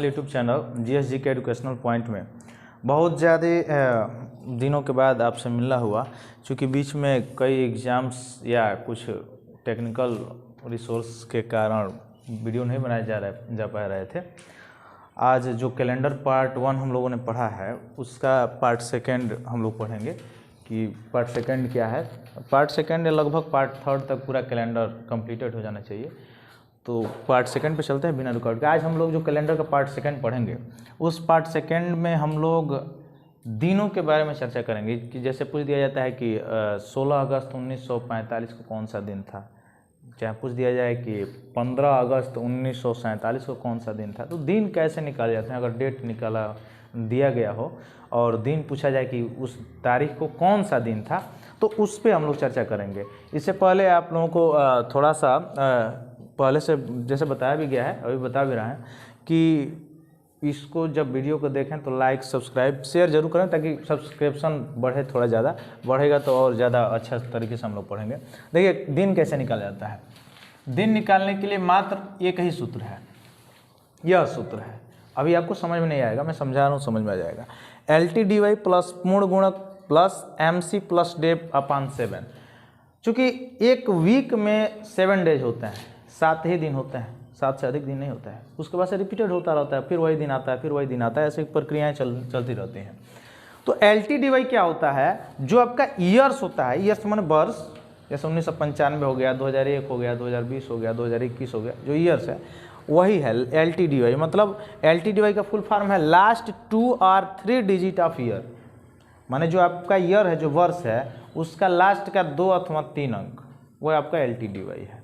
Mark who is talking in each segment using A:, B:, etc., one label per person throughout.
A: YouTube channel GSG के educational point में बहुत ज़्यादा दिनों के बाद आपसे मिलना हुआ, क्योंकि बीच में कई एग्ज़ाम्स या कुछ टेक्निकल रिसोर्स के कारण वीडियो नहीं बनाए जा पा रहे थे। आज जो कैलेंडर पार्ट 1 हम लोगों ने पढ़ा है उसका पार्ट 2 हम लोग पढ़ेंगे कि पार्ट 2 क्या है। पार्ट 2 या लगभग पार्ट 3 तक पूरा कैलेंडर कंप्लीटेड हो जाना चाहिए। तो पार्ट 2 पे चलते हैं बिना रुकावट के। आज हम लोग जो कैलेंडर का पार्ट 2 पढ़ेंगे उस पार्ट 2 में हम लोग दिनों के बारे में चर्चा करेंगे कि जैसे पूछ दिया जाता है कि 16 अगस्त 1945 को कौन सा दिन था, चाहे पूछ दिया जाए कि 15 अगस्त 1947 को कौन सा दिन था, तो दिन कैसे निकाले जाते हैं। अगर डेट निकाला दिया गया हो और दिन पूछा जाए कि उस तारीख को कौन सा दिन था, तो उस पर हम लोग चर्चा करेंगे। इससे पहले आप लोगों को थोड़ा सा पहले से जैसे बताया भी गया है, अभी बता भी रहा है कि इसको जब वीडियो को देखें तो लाइक सब्सक्राइब शेयर जरूर करें, ताकि सब्सक्रिप्शन बढ़े, थोड़ा ज़्यादा बढ़ेगा तो और ज़्यादा अच्छा तरीके से हम लोग पढ़ेंगे। देखिए दिन कैसे निकाला जाता है। दिन निकालने के लिए मात्र एक ही सूत्र है, यह सूत्र है। अभी आपको समझ में नहीं आएगा, मैं समझा रहा हूँ, समझ में आ जाएगा। LTDY प्लस पूर्ण गुणक प्लस MC प्लस डे अपान 7। चूँकि एक वीक में 7 डेज होते हैं, 7 ही दिन होते हैं, 7 से अधिक दिन नहीं होता है। उसके बाद से रिपीटेड होता रहता है, फिर वही दिन आता है, फिर वही दिन आता है, ऐसे प्रक्रियाएं चलती रहती हैं। तो LTDY क्या होता है, जो आपका ईयर्स होता है, ईयर्स माने वर्ष, जैसे 1995 हो गया, 2001 हो गया, 2020 हो गया, 2021 हो गया, जो ईयर्स है वही है LTDY। मतलब LTDY का फुल फॉर्म है लास्ट 2 और 3 डिजिट ऑफ ईयर। माने जो आपका ईयर है, जो वर्ष है, उसका लास्ट का 2 अथवा 3 अंक, वो आपका LTDY है।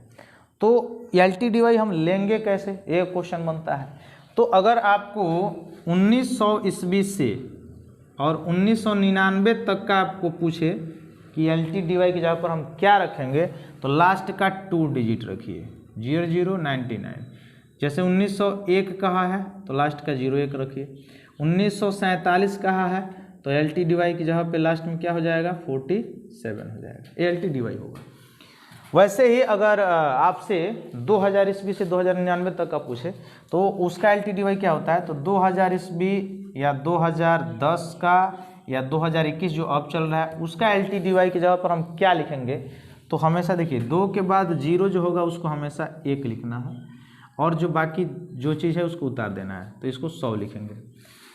A: तो LTDY हम लेंगे कैसे, ये क्वेश्चन बनता है। तो अगर आपको 1900 ईस्वी से और 1999 तक का आपको पूछे कि LTDY की जगह पर हम क्या रखेंगे, तो लास्ट का 2 डिजिट रखिए, 0099। जैसे 1901 कहा है तो लास्ट का 01 रखिए। 1947 कहा है तो LTDY की जगह पे लास्ट में क्या हो जाएगा, 47 हो जाएगा, ये LTDY होगा। वैसे ही अगर आपसे 2000 ईस्वी से 2099 तक का पूछे तो उसका LTDY क्या होता है, तो 2000 ईस्वी या 2010 का या 2021 जो अब चल रहा है उसका LTDY की जगह पर हम क्या लिखेंगे, तो हमेशा देखिए 2 के बाद 0 जो होगा उसको हमेशा 1 लिखना है, और जो बाकी जो चीज़ है उसको उतार देना है, तो इसको 100 लिखेंगे।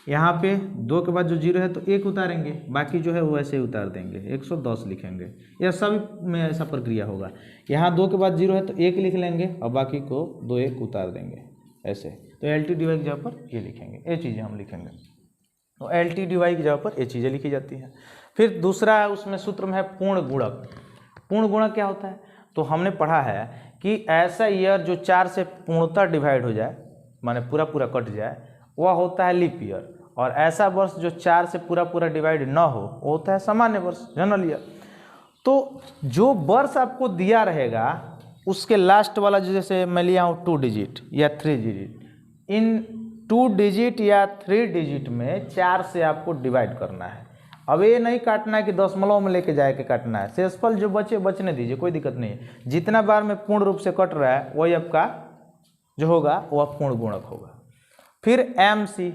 A: यहाँ पे 2 के बाद जो 0 है तो 1 उतारेंगे, बाकी जो है वो ऐसे ही उतार देंगे, 110 लिखेंगे। यह सभी में ऐसा प्रक्रिया होगा। यहाँ 2 के बाद 0 है तो 1 लिख लेंगे और बाकी को 2 1 उतार देंगे ऐसे। तो LTDY की जगह पर ये लिखेंगे, ये चीज़ें हम लिखेंगे। तो LTDY की जगह पर ये चीज़ें लिखी जाती हैं। फिर दूसरा उसमें सूत्र में है पूर्ण गुणक। पूर्ण गुणक क्या होता है, तो हमने पढ़ा है कि ऐसा ईयर जो 4 से पूर्णतः डिवाइड हो जाए, माने पूरा पूरा कट जाए, वह होता है लीप ईयर। और ऐसा वर्ष जो 4 से पूरा डिवाइड ना हो वो होता है सामान्य वर्ष, जनरल ईयर। तो जो वर्ष आपको दिया रहेगा उसके लास्ट वाला जो, जैसे मैं लिया हूँ 2 डिजिट या 3 डिजिट, इन 2 डिजिट या 3 डिजिट में 4 से आपको डिवाइड करना है। अब ये नहीं काटना है कि दशमलव में लेके जाके काटना है, शेषफल जो बचने दीजिए, कोई दिक्कत नहीं है। जितना बार में पूर्ण रूप से कट रहा है वही आपका जो होगा वह पूर्ण गुणक होगा। फिर MC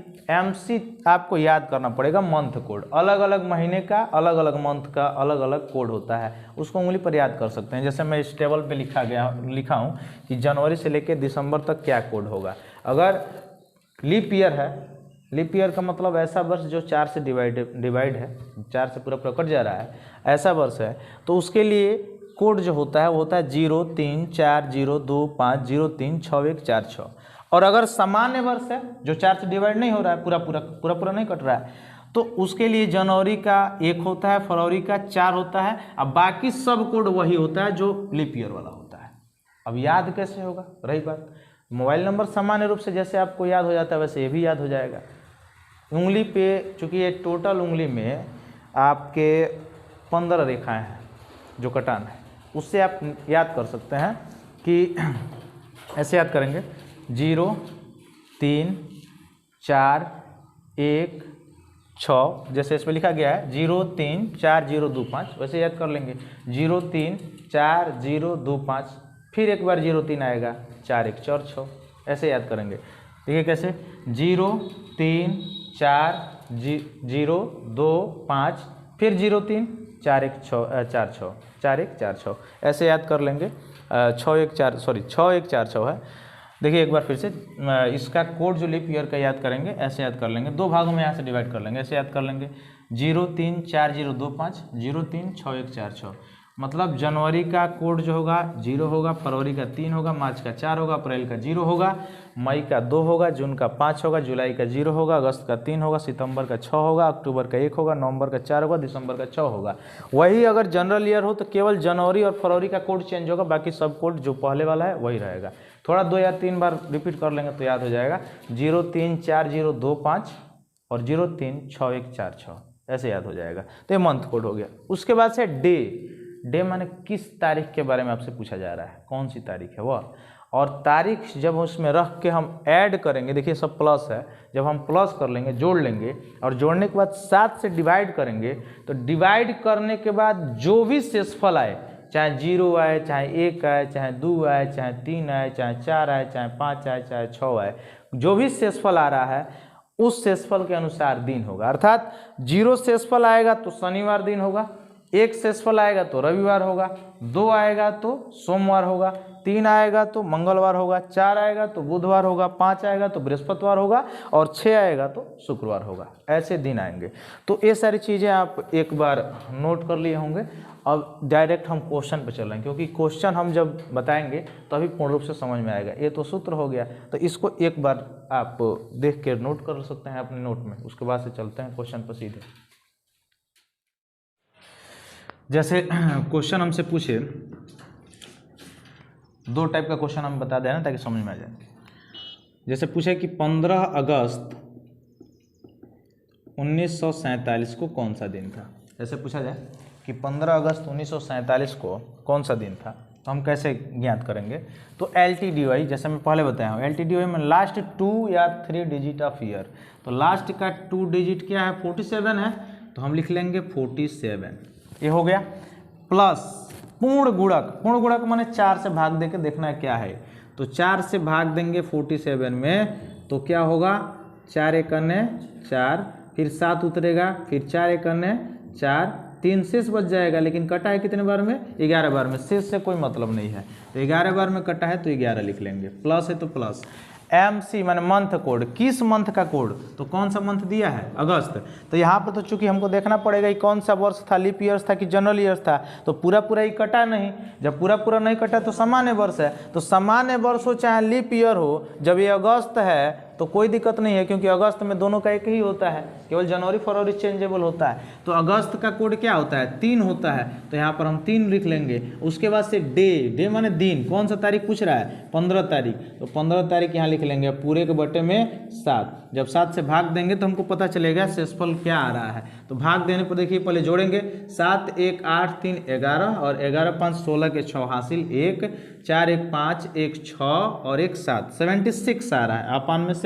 A: आपको याद करना पड़ेगा, मंथ कोड। अलग अलग महीने का, अलग अलग मंथ का अलग अलग कोड होता है, उसको उंगली पर याद कर सकते हैं। जैसे मैं इस टेबल पे लिखा हूँ कि जनवरी से लेकर दिसंबर तक क्या कोड होगा। अगर लीप ईयर है, लीप ईयर का मतलब ऐसा वर्ष जो 4 से डिवाइड है, 4 से पूरा कट जा रहा है, ऐसा वर्ष है, तो उसके लिए कोड जो होता है वो होता है 034025036146। और अगर सामान्य वर्ष है जो 4 से डिवाइड नहीं हो रहा है, पूरा नहीं कट रहा है, तो उसके लिए जनवरी का 1 होता है, फरवरी का 4 होता है, अब बाकी सब कोड वही होता है जो लीप ईयर वाला होता है। अब याद कैसे होगा, रही बात, मोबाइल नंबर सामान्य रूप से जैसे आपको याद हो जाता है वैसे ये भी याद हो जाएगा। उंगली पे, चूँकि ये टोटल उंगली में आपके 15 रेखाएँ हैं जो कटान है, उससे आप याद कर सकते हैं कि ऐसे याद करेंगे 0 3 4 1 6, जैसे इसमें लिखा गया है 0 3 4 0 2 5, वैसे याद कर लेंगे 0 3 4 0 2 5, फिर एक बार 0 3 आएगा, 4 1 4 6, ऐसे याद करेंगे। देखिए कैसे 0 3 4 0 2 5 फिर 0 3 4 1 6 4 6 4 1 4 6 ऐसे याद कर लेंगे। 6 1 4 सॉरी 6 1 4 6 है। देखिए एक बार फिर से इसका कोड जो लीप ईयर का याद करेंगे ऐसे याद कर लेंगे, दो भागों में यहाँ से डिवाइड कर लेंगे, ऐसे याद कर लेंगे 0 3 4 0 2 5 0 3 6 1 4 6। मतलब जनवरी का कोड जो होगा 0 होगा, फरवरी का 3 होगा, मार्च का 4 होगा, अप्रैल का 0 होगा, मई का 2 होगा, जून का 5 होगा, जुलाई का 0 होगा, अगस्त का 3 होगा, सितंबर का 6 होगा, अक्टूबर का 1 होगा, नवंबर का 4 होगा, दिसंबर का 6 होगा। वही अगर जनरल ईयर हो तो केवल जनवरी और फरवरी का कोड चेंज होगा, बाकी सब कोड जो पहले वाला है वही रहेगा। थोड़ा 2 या 3 बार रिपीट कर लेंगे तो याद हो जाएगा। 0 3 4 0 2 5 और 0 3 6 1 4 6 ऐसे याद हो जाएगा। तो ये मंथ कोड हो गया। उसके बाद से डे माने किस तारीख के बारे में आपसे पूछा जा रहा है, कौन सी तारीख है वह, और तारीख जब उसमें रख के हम ऐड करेंगे, देखिए सब प्लस है, जब हम प्लस कर लेंगे जोड़ लेंगे और जोड़ने के बाद 7 से डिवाइड करेंगे, तो डिवाइड करने के बाद जो भी शेषफल आए, चाहे 0 आए, चाहे 1 आए, चाहे 2 आए, चाहे 3 आए, चाहे 4 आए, चाहे 5 आए, चाहे 6 आए, जो भी शेषफल आ रहा है उस शेषफल के अनुसार दिन होगा। अर्थात 0 शेषफल आएगा तो शनिवार दिन होगा, 1 शेषफल आएगा तो रविवार होगा, 2 आएगा तो सोमवार होगा, 3 आएगा तो मंगलवार होगा, 4 आएगा तो बुधवार होगा, 5 आएगा तो बृहस्पतिवार होगा और 6 आएगा तो शुक्रवार होगा। ऐसे दिन आएंगे। तो ये सारी चीज़ें आप एक बार नोट कर लिए होंगे। अब डायरेक्ट हम क्वेश्चन पे चल रहे हैं, क्योंकि क्वेश्चन हम जब बताएंगे तभी पूर्ण रूप से समझ में आएगा। ये तो सूत्र हो गया, तो इसको एक बार आप देख के नोट कर सकते हैं अपने नोट में। उसके बाद से चलते हैं क्वेश्चन पर सीधे। जैसे क्वेश्चन हमसे पूछे, 2 टाइप का क्वेश्चन हम बता दें ना ताकि समझ में आ जाए। जैसे पूछे कि 15 अगस्त 1947 को कौन सा दिन था। ऐसे पूछा जाए कि 15 अगस्त 1947 को कौन सा दिन था, तो हम कैसे ज्ञात करेंगे। तो LTDY, जैसे मैं पहले बताया हूँ, LTDY में लास्ट 2 या 3 डिजिट ऑफ ईयर। तो लास्ट का 2 डिजिट क्या है, 47 है, तो हम लिख लेंगे 47। ये हो गया। प्लस पूर्ण गुणक माने 4 से भाग दे के देखना है क्या है। तो 4 से भाग देंगे 47 में, तो क्या होगा, 4 एकने 4, फिर 7 उतरेगा, फिर 4 एकने 4, 3 शेष बच जाएगा। लेकिन कटा है कितने बार में, 11 बार में। शेष से कोई मतलब नहीं है, तो 11 बार में कटा है तो 11 लिख लेंगे। प्लस है तो प्लस। MC माने मंथ कोड, किस मंथ का कोड, तो कौन सा मंथ दिया है, अगस्त। तो यहाँ पे तो चूंकि हमको देखना पड़ेगा कि कौन सा वर्ष था, लीप ईयर्स था कि जनरल ईयर्स था। तो पूरा ही कटा नहीं, जब पूरा नहीं कटा तो सामान्य वर्ष है। तो सामान्य वर्ष हो चाहे लीप ईयर हो, जब ये अगस्त है तो कोई दिक्कत नहीं है, क्योंकि अगस्त में दोनों का एक ही होता है, केवल जनवरी फरवरी चेंजेबल होता है। तो अगस्त का कोड क्या होता है, 3 होता है, तो यहाँ पर हम 3 लिख लेंगे। उसके बाद से डे माने दिन, कौन सा तारीख पूछ रहा है, 15 तारीख, तो 15 तारीख यहाँ लिख लेंगे। पूरे के बटे में 7, जब 7 से भाग देंगे तो हमको पता चलेगा शेषफल क्या आ रहा है। तो भाग देने पर देखिए पहले जोड़ेंगे, 7 1 8 3 11 और 11 5 16 के 6 हासिल 1, 4 1 5 1 6 और 1 7, 76 आ रहा है, अपान में 7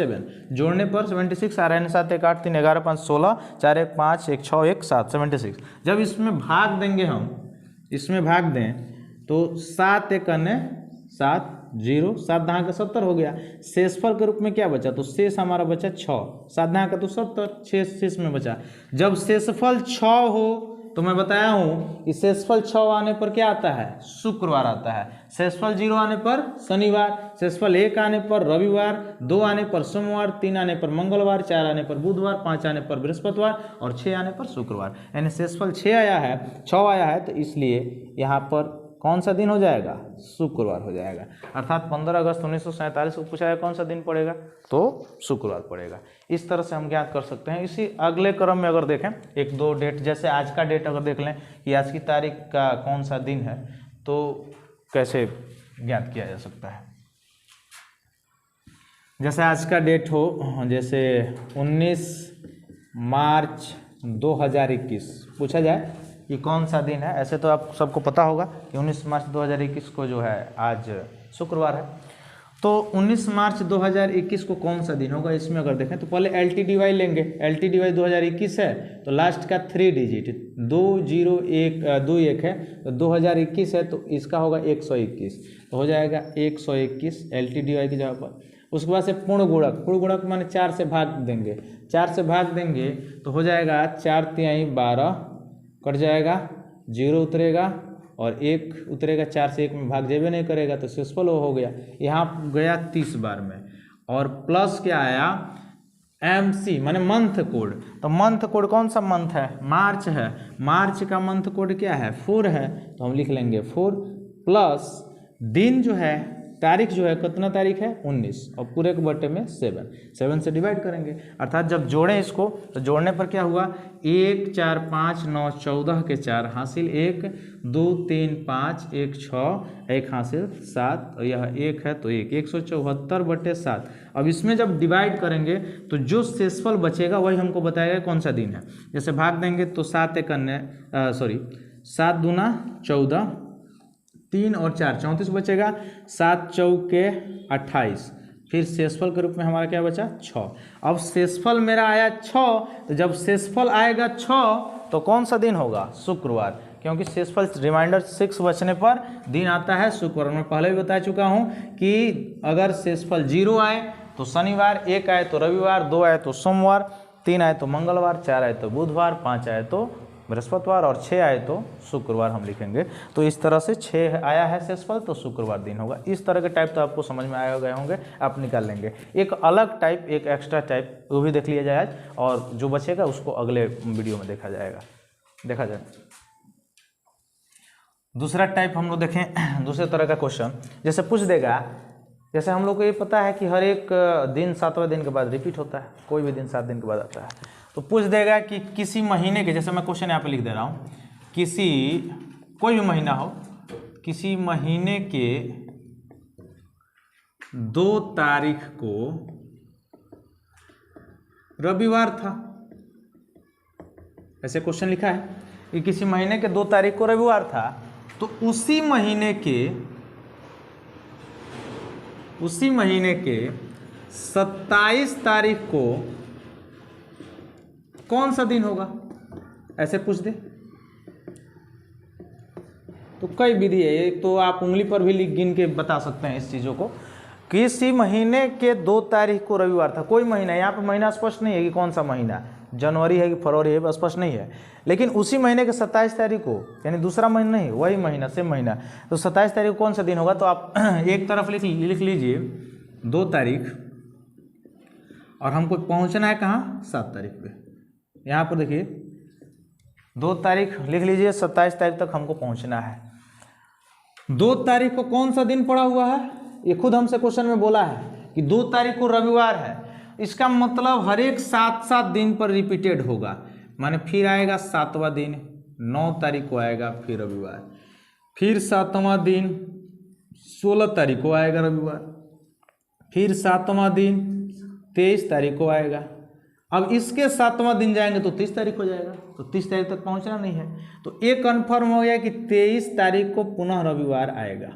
A: जोड़ने पर 76 आ रहा है। 7 1 8 3 11 5 16, 4 1 5 1 6 1 7, 76। जब इसमें भाग देंगे हम, इसमें भाग दें तो 7 1 7 0, 7 दहा का 70 हो गया। शेषफल के रूप में क्या बचा, तो शेष हमारा बचा 6, 7 दहा का तो 70, 6 शेष में बचा। जब शेषफल 6 हो तो मैं बताया हूँ कि शेषफल 6 आने पर क्या आता है, शुक्रवार आता है। शेषफल 0 आने पर शनिवार, शेषफल 1 आने पर रविवार, 2 आने पर सोमवार, 3 आने पर मंगलवार, 4 आने पर बुधवार, 5 आने पर बृहस्पतिवार और 6 आने पर शुक्रवार। यानी शेषफल 6 आया है, 6 आया है, तो इसलिए यहाँ पर कौन सा दिन हो जाएगा, शुक्रवार हो जाएगा। अर्थात 15 अगस्त 1947 को पूछा है कौन सा दिन पड़ेगा, तो शुक्रवार पड़ेगा। इस तरह से हम ज्ञात कर सकते हैं। इसी अगले क्रम में अगर देखें 1-2 डेट, जैसे आज का डेट अगर देख लें कि आज की तारीख का कौन सा दिन है, तो कैसे ज्ञात किया जा सकता है। जैसे आज का डेट हो, जैसे 19 मार्च 2021 पूछा जाए कि कौन सा दिन है। ऐसे तो आप सबको पता होगा कि 19 मार्च 2021 को जो है आज शुक्रवार है। तो 19 मार्च 2021 को कौन सा दिन होगा, इसमें अगर देखें तो पहले LTDY लेंगे। LTDY 2021 है तो लास्ट का 3 डिजिट 2 0 1 2 1 है, तो 2021 है तो इसका होगा 121, तो हो जाएगा 121 LTDY की जगह पर। उसके बाद से पूर्ण गुणक माने 4 से भाग देंगे, 4 से भाग देंगे तो हो जाएगा 4×3 12, कट जाएगा, 0 उतरेगा और 1 उतरेगा, 4 से 1 में भाग जेबे नहीं करेगा तो सक्सेसफुल हो गया। यहाँ गया 30 बार में, और प्लस क्या आया MC माने मंथ कोड। तो मंथ कोड कौन सा मंथ है, मार्च है, मार्च का मंथ कोड क्या है 4 है, तो हम लिख लेंगे 4 प्लस दिन जो है, तारीख जो है कितना तारीख है 19, और पूरे के बटे में 7 से डिवाइड करेंगे, अर्थात जब जोड़ें इसको तो जोड़ने पर क्या हुआ 1 4 5 9 14 के 4 हासिल 1 2 3 5 1 6 1 हासिल 7, और यह 1 है तो 1 174/7। अब इसमें जब डिवाइड करेंगे तो जो शेषफल बचेगा वही हमको बताएगा कौन सा दिन है। जैसे भाग देंगे तो 7 दूना 14, 3 और 4 34 बचेगा, 7 चौके 28, फिर शेषफल के रूप में हमारा क्या बचा 6। अब शेषफल मेरा आया 6, तो जब शेषफल आएगा 6 तो कौन सा दिन होगा शुक्रवार, क्योंकि शेषफल रिमाइंडर 6 बचने पर दिन आता है शुक्रवार। मैं पहले भी बता चुका हूँ कि अगर शेषफल 0 आए तो शनिवार, 1 आए तो रविवार, 2 आए तो सोमवार, 3 आए तो मंगलवार, 4 आए तो बुधवार, 5 आए तो बृहस्पतिवार और 6 आए तो शुक्रवार हम लिखेंगे। तो इस तरह से 6 आया है शेषफल तो शुक्रवार दिन होगा। इस तरह के टाइप तो आपको समझ में आए गए होंगे, आप निकाल लेंगे। एक अलग टाइप, एक एक्स्ट्रा टाइप वो भी देख लिया जाए, और जो बचेगा उसको अगले वीडियो में देखा जाए। दूसरा टाइप हम लोग देखें, दूसरे तरह का क्वेश्चन जैसे पूछ देगा, जैसे हम लोग को ये पता है कि हर एक दिन 7वें दिन के बाद रिपीट होता है, कोई भी दिन 7 दिन के बाद आता है। तो पूछ देगा कि किसी महीने के, जैसे मैं क्वेश्चन यहाँ पे लिख दे रहा हूँ, कोई भी महीना हो, किसी महीने के 2 तारीख को रविवार था, ऐसे क्वेश्चन लिखा है कि किसी महीने के 2 तारीख को रविवार था, तो उसी महीने के 27 तारीख को कौन सा दिन होगा, ऐसे पूछ दे। तो कई विधि है, एक तो आप उंगली पर भी गिन के बता सकते हैं इस चीज़ों को। किसी महीने के 2 तारीख को रविवार था, कोई महीना, यहाँ पे महीना स्पष्ट नहीं है कि कौन सा महीना, जनवरी है कि फरवरी है, स्पष्ट नहीं है, लेकिन उसी महीने के 27 तारीख को, यानी दूसरा महीना नहीं, वही महीना, सेम महीना, तो 27 तारीख को कौन सा दिन होगा। तो आप एक तरफ लिख लीजिए 2 तारीख, और हमको पहुँचना है कहाँ 7 तारीख पे। यहाँ पर देखिए 2 तारीख लिख लीजिए, 27 तारीख तक हमको पहुँचना है। 2 तारीख को कौन सा दिन पड़ा हुआ है, ये खुद हमसे क्वेश्चन में बोला है कि 2 तारीख को रविवार है, इसका मतलब हर एक 7 दिन पर रिपीटेड होगा, माने फिर आएगा 7वां दिन, 9 तारीख को आएगा फिर रविवार, फिर 7वां दिन 16 तारीख को आएगा रविवार, फिर 7वां दिन 23 तारीख को आएगा। अब इसके 7वां दिन जाएंगे तो 30 तारीख हो जाएगा, तो 30 तारीख तक पहुंचना नहीं है। तो ये कन्फर्म हो गया कि 23 तारीख को पुनः रविवार आएगा,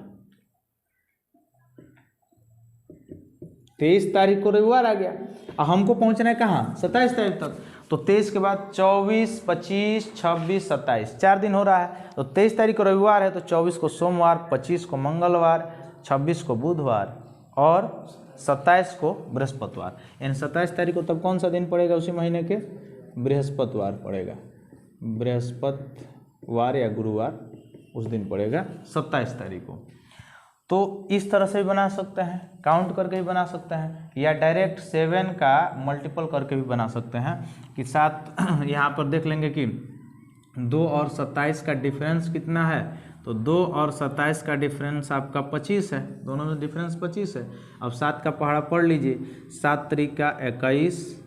A: 23 तारीख को रविवार आ गया। अब हमको पहुंचना है कहाँ 27 तारीख तक, तो 23 के बाद 24 25 26 27 4 दिन हो रहा है। तो 23 तारीख को रविवार है तो 24 को सोमवार, 25 को मंगलवार, 26 को बुधवार और 27 को बृहस्पतिवार। यानी 27 तारीख को तब कौन सा दिन पड़ेगा उसी महीने के, बृहस्पतिवार पड़ेगा, बृहस्पतिवार या गुरुवार उस दिन पड़ेगा 27 तारीख को। तो इस तरह से भी बना सकते हैं, काउंट करके भी बना सकते हैं, या डायरेक्ट 7 का मल्टीपल करके भी बना सकते हैं कि 7 यहाँ पर देख लेंगे कि 2 और 27 का डिफरेंस कितना है, तो 2 और 27 का डिफरेंस आपका 25 है, दोनों में डिफरेंस 25 है। अब 7 का पहाड़ा पढ़ लीजिए, 7 त्रिका 21,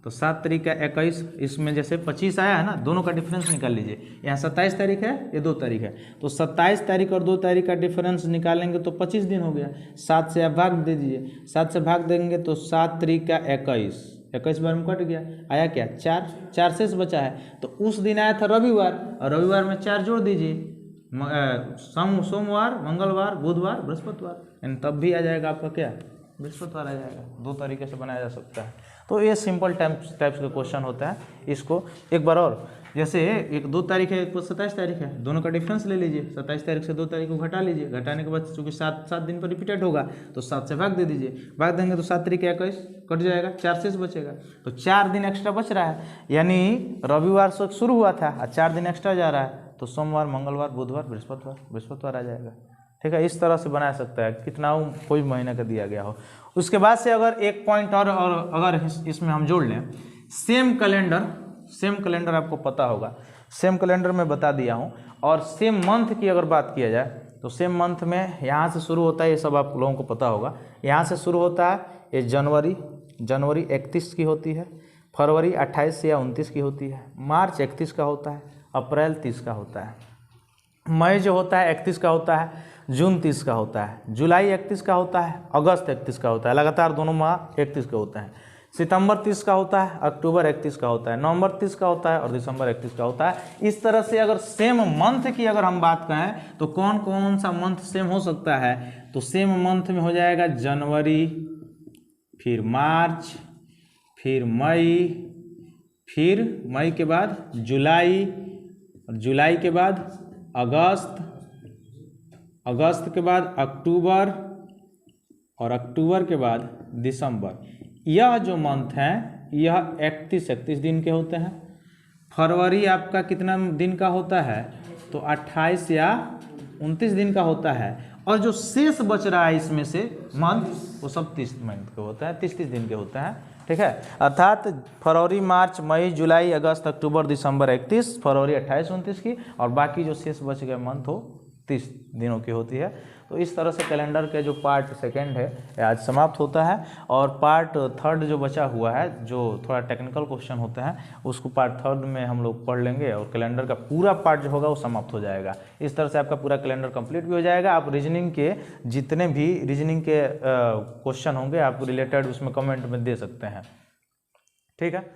A: तो 7 त्रिका 21, इसमें जैसे 25 आया है ना, दोनों का डिफरेंस निकाल लीजिए। यहाँ 27 तारीख है, ये 2 तारीख है, तो 27 तारीख और 2 तारीख का डिफरेंस निकालेंगे तो 25 दिन हो गया। 7 से आप भाग दे दीजिए, 7 से भाग देंगे तो 7 त्रिका 21, 21 बार में कट गया, आया क्या 4 शेष बचा है। तो उस दिन आया था रविवार, और रविवार में 4 जोड़ दीजिए, सोमवार, मंगलवार, बुधवार, बृहस्पतिवार, यानी तब भी आ जाएगा आपका क्या, बृहस्पतिवार आ जाएगा। 2 तरीके से बनाया जा सकता है। तो ये सिंपल टाइप्स का क्वेश्चन होता है। इसको एक बार और, जैसे 2 तारीख है, 27 तारीख है, दोनों का डिफरेंस ले लीजिए। 27 तारीख से 2 तारीख को घटा लीजिए, घटाने के बाद चूँकि 7 दिन पर रिपीटेड होगा तो 7 से भाग दे दीजिए, भाग देंगे तो 7 तारीख 21 कट जाएगा, 4 शेष बचेगा, तो 4 दिन एक्स्ट्रा बच रहा है। यानी रविवार से शुरू हुआ था और 4 दिन एक्स्ट्रा जा रहा है, तो सोमवार, मंगलवार, बुधवार, बृहस्पतिवार आ जाएगा। ठीक है, इस तरह से बना सकता है, कितना कोई महीने का दिया गया हो। उसके बाद से अगर एक पॉइंट और अगर इसमें हम जोड़ लें, सेम कैलेंडर आपको पता होगा, सेम कैलेंडर में बता दिया हूँ। और सेम मंथ की अगर बात किया जाए तो सेम मंथ में यहाँ से शुरू होता है, ये सब आप लोगों को पता होगा। यहाँ से शुरू होता है, ये जनवरी 31 की होती है, फरवरी 28 या 29 की होती है, मार्च 31 का होता है, अप्रैल 30 का होता है, मई जो होता है 31 का होता है, जून 30 का होता है, जुलाई 31 का होता है, अगस्त 31 का होता है, लगातार दोनों माह 31 का होता है, सितंबर 30 का होता है, अक्टूबर 31 का होता है, नवंबर 30 का होता है और दिसंबर 31 का होता है। इस तरह से अगर सेम मंथ की अगर हम बात करें तो कौन कौन सा मंथ सेम हो सकता है, तो सेम मंथ में हो जाएगा जनवरी, फिर मार्च, फिर मई, फिर मई के बाद जुलाई, और जुलाई के बाद अगस्त, अगस्त के बाद अक्टूबर, और अक्टूबर के बाद दिसंबर। यह जो मंथ हैं यह 31 दिन के होते हैं। फरवरी आपका कितना दिन का होता है, तो 28 या 29 दिन का होता है, और जो शेष बच रहा है इसमें से मंथ वो सब 30 मंथ के होता है, 30 दिन के होता है। ठीक है, अर्थात फरवरी, मार्च, मई, जुलाई, अगस्त, अक्टूबर, दिसंबर 31, फरवरी 28, 29 की, और बाकी जो शेष बच गए मंथ हो 30 दिनों की होती है। तो इस तरह से कैलेंडर के जो पार्ट सेकंड है आज समाप्त होता है, और पार्ट थर्ड जो बचा हुआ है, जो थोड़ा टेक्निकल क्वेश्चन होते हैं, उसको पार्ट थर्ड में हम लोग पढ़ लेंगे, और कैलेंडर का पूरा पार्ट जो होगा वो समाप्त हो जाएगा। इस तरह से आपका पूरा कैलेंडर कंप्लीट भी हो जाएगा। आप रीजनिंग के जितने भी रीजनिंग के क्वेश्चन होंगे आप रिलेटेड उसमें कमेंट में दे सकते हैं। ठीक है।